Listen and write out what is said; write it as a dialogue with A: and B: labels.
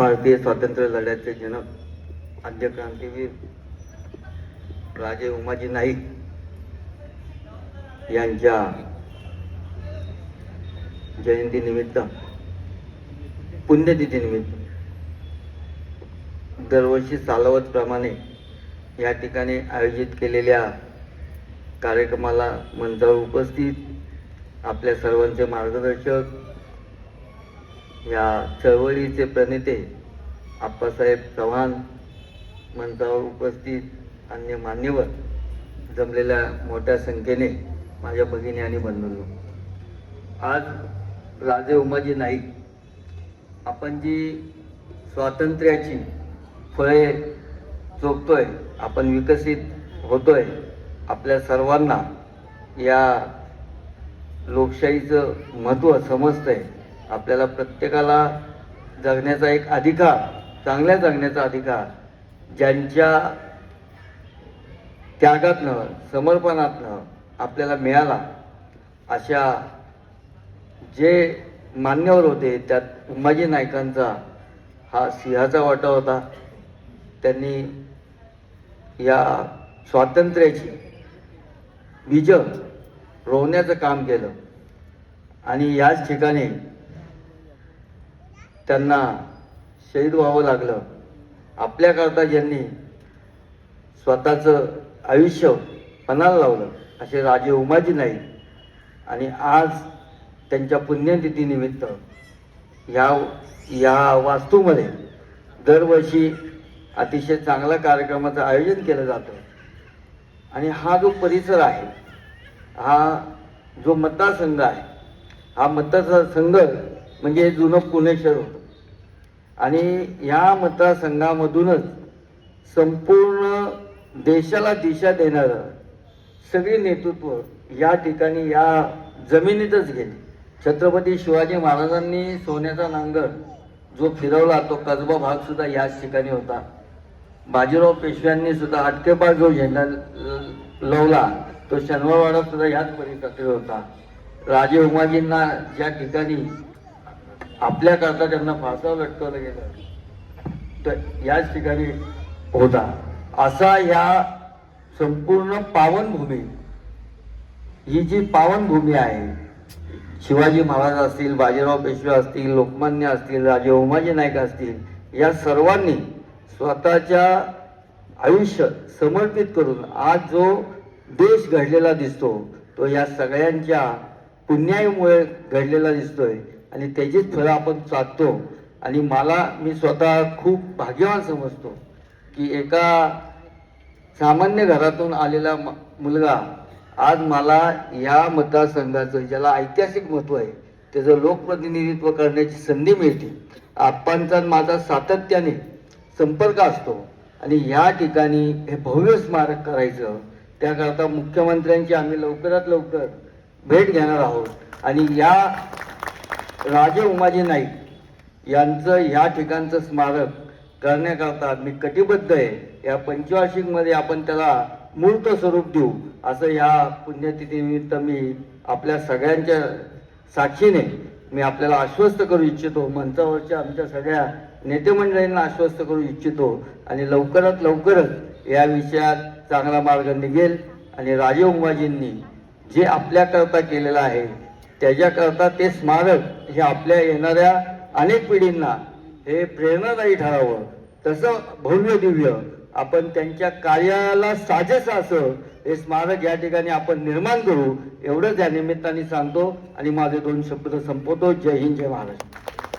A: भारतीय स्वातंत्र्य लढ्याचे जनक आद्य क्रांतीवीर राजे उमाजी नाईक यांच्या जयंतीनिमित्त पुण्यतिथीनिमित्त दरवर्षी सालावतप्रमाणे या ठिकाणी आयोजित केलेल्या कार्यक्रमाला मंचावर उपस्थित आपल्या सर्वांचे मार्गदर्शक, या चळवळीचे प्रणेते आप्पासाहेब चव्हाण, मंचावर उपस्थित अन्य मान्यवर, जमलेल्या मोठ्या संख्येने माझ्या भगिनी आणि बंधूंनो, आज राजे उमाजी नाईक आपण जी स्वातंत्र्याची फळे चोखतोय, आपण विकसित होतोय, आपल्या सर्वांना या लोकशाहीचं महत्त्व समजतंय, आपल्याला प्रत्येकाला जगण्याचा एक अधिकार, चांगल्या जगण्याचा अधिकार ज्यांच्या त्यागातनं, समर्पणातनं आपल्याला मिळाला, अशा जे मान्यवर होते त्यात उमाजी नाईकांचा हा सिंहाचा वाटा होता. त्यांनी या स्वातंत्र्याची बीज रोवण्याचं काम केलं आणि याच ठिकाणी त्यांना शहीद व्हावं लागलं. आपल्याकरता ज्यांनी स्वतःचं आयुष्य पणाला लावलं असे राजे उमाजी नाईक, आणि आज त्यांच्या पुण्यतिथीनिमित्त या वास्तूमध्ये दरवर्षी अतिशय चांगल्या कार्यक्रमाचं आयोजन केलं जातं. आणि हा जो परिसर आहे, हा जो मतदारसंघ आहे, हा मतदारसंघ म्हणजे जुनं पुणे शहर होतं आणि या मतदारसंघामधूनच संपूर्ण देशाला दिशा देणारं सगळे नेतृत्व या ठिकाणी या जमिनीतच गेले. छत्रपती शिवाजी महाराजांनी सोन्याचा नांगर जो फिरवला तो कसबा भाग सुद्धा याच ठिकाणी होता. बाजीराव पेशव्यांनी सुद्धा हटकेबाज जो झेंडा लावला तो शनिवारवाडा सुद्धा याच परिसरात होता. राजे उमाजींना ज्या ठिकाणी आपल्याकरता त्यांना फासावर लटकवलं गेलं तर याच ठिकाणी होता. असा या संपूर्ण पावनभूमी, ही जी पावनभूमी आहे, शिवाजी महाराज असतील, बाजीराव पेशवे असतील, लोकमान्य असतील, राजे उमाजी नाईक असतील, या सर्वांनी स्वतःच्या आयुष्य समर्पित करून आज जो देश घडलेला दिसतो तो या सगळ्यांच्या पुण्याईमुळे घडलेला दिसतोय आणि त्याचीच फळं आपण साधतो. आणि मी स्वतः खूप भाग्यवान समजतो की एका सामान्य घरातून आलेला मुलगा आज मला या मतदारसंघाचं, ज्याला ऐतिहासिक महत्त्व आहे, त्याचं लोकप्रतिनिधित्व करण्याची संधी मिळते. आप्पांचा माझा सातत्याने संपर्क असतो आणि या ठिकाणी हे भव्य स्मारक करायचं, त्याकरता मुख्यमंत्र्यांची आम्ही लवकरात लवकर भेट घेणार आहोत. आणि या राजे उमाजी नाईक यांचं या ठिकाणचं स्मारक करण्याकरता मी कटिबद्ध आहे. या पंचवार्षिकमध्ये आपण त्याला मूर्त स्वरूप देऊ असं या पुण्यतिथीनिमित्त मी आपल्या सगळ्यांच्या साक्षीने मी आपल्याला आश्वस्त करू इच्छितो. मंचावरच्या आमच्या सगळ्या नेते मंडळींना आश्वस्त करू इच्छितो आणि लवकरात लवकरच या विषयात चांगला मार्ग निघेल. आणि राजे उमाजींनी जे आपल्याकरता केलेलं आहे त्याच्याकरता ते स्मारक हे आपल्या येणाऱ्या अनेक पिढींना हे प्रेरणादायी ठरावं. तसं भव्य दिव्य आपण त्यांच्या कार्याला साजेस असं हे स्मारक या ठिकाणी आपण निर्माण करू, एवढंच या निमित्ताने सांगतो आणि माझे 2 शब्द संपवतो. जय हिंद, जय महाराष्ट्र.